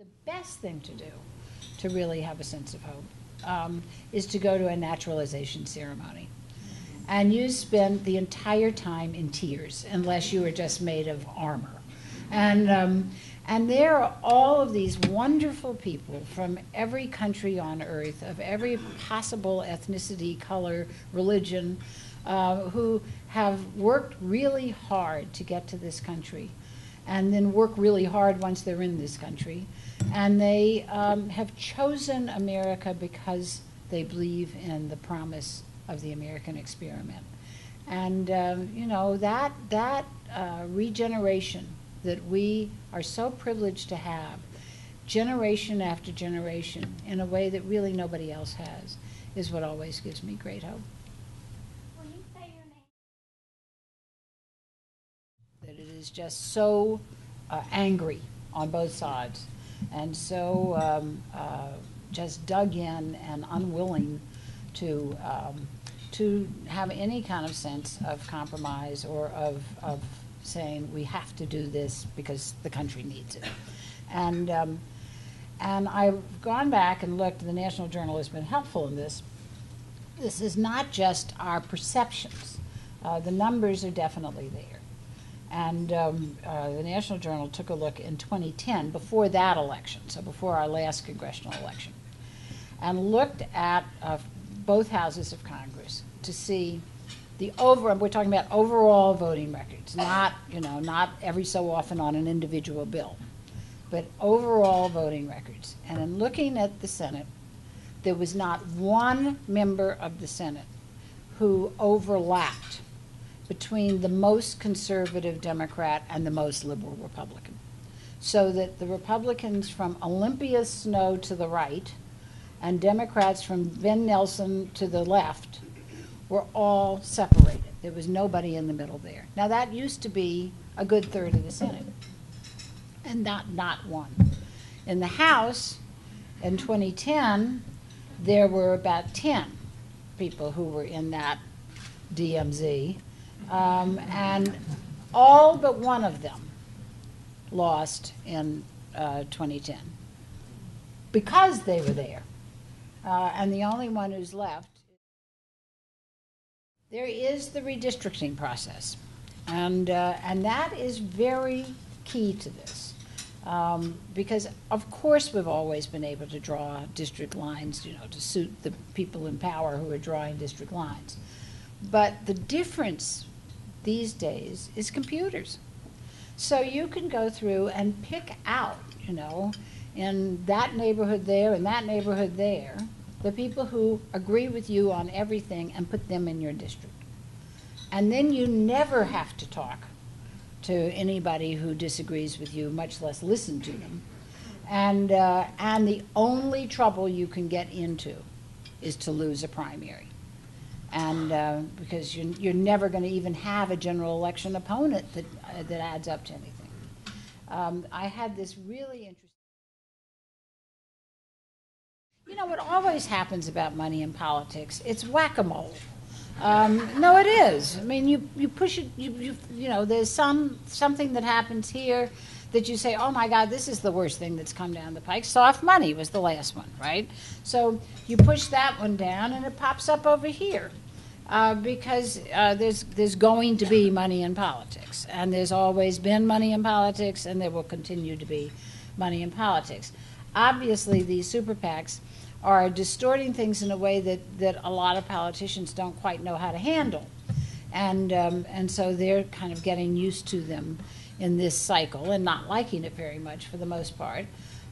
The best thing to do to really have a sense of hope is to go to a naturalization ceremony. And you spend the entire time in tears, unless you are just made of armor. And there are all of these wonderful people from every country on earth, of every possible ethnicity, color, religion, who have worked really hard to get to this country, and then work really hard once they're in this country. And they have chosen America because they believe in the promise of the American experiment. And you know, that regeneration that we are so privileged to have, generation after generation, in a way that really nobody else has, is what always gives me great hope. Will you say your name? That it is just so angry on both sides, and so just dug in and unwilling to have any kind of sense of compromise or of saying we have to do this because the country needs it. And I've gone back and looked, and the National Journal has been helpful in this. This is not just our perceptions. The numbers are definitely there. And the National Journal took a look in 2010, before that election, so before our last congressional election, and looked at both houses of Congress to see we're talking about overall voting records, not, you know, not every so often on an individual bill, but overall voting records. And in looking at the Senate, there was not one member of the Senate who overlapped between the most conservative Democrat and the most liberal Republican. So that the Republicans from Olympia Snow to the right and Democrats from Ben Nelson to the left were all separated. There was nobody in the middle there. Now that used to be a good third of the Senate, and not one. In the House, in 2010, there were about 10 people who were in that DMZ, and all but one of them lost in 2010 because they were there. And the only one who's left. There is the redistricting process, and that is very key to this, because of course we've always been able to draw district lines, you know, to suit the people in power who are drawing district lines. But the difference these days is computers. So you can go through and pick out, you know, in that neighborhood there and that neighborhood there, the people who agree with you on everything and put them in your district. And then you never have to talk to anybody who disagrees with you, much less listen to them. And the only trouble you can get into is to lose a primary. And because you're never going to even have a general election opponent that adds up to anything. I had this really interesting. You know what always happens about money in politics? It's whack-a-mole. No, it is. I mean, you push it. You know, there's something that happens here that you say, oh my God, this is the worst thing that's come down the pike. Soft money was the last one, right? So you push that one down, and it pops up over here because there's going to be money in politics, and there's always been money in politics, and there will continue to be money in politics. Obviously, these super PACs are distorting things in a way that a lot of politicians don't quite know how to handle. And so they're kind of getting used to them in this cycle and not liking it very much for the most part.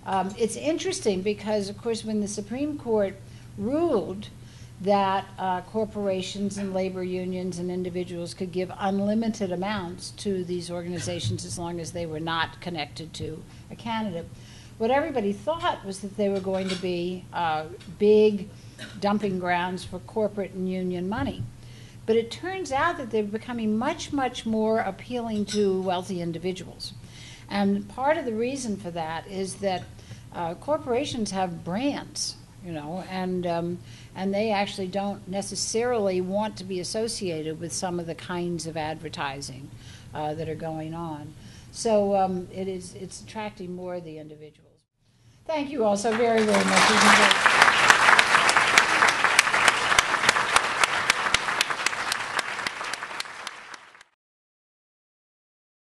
It's interesting because, of course, when the Supreme Court ruled that corporations and labor unions and individuals could give unlimited amounts to these organizations as long as they were not connected to a candidate, what everybody thought was that they were going to be big dumping grounds for corporate and union money. But it turns out that they're becoming much, much more appealing to wealthy individuals. And part of the reason for that is that corporations have brands, you know, and they actually don't necessarily want to be associated with some of the kinds of advertising that are going on. So it's attracting more of the individuals. Thank you all so very, very much. You've been great.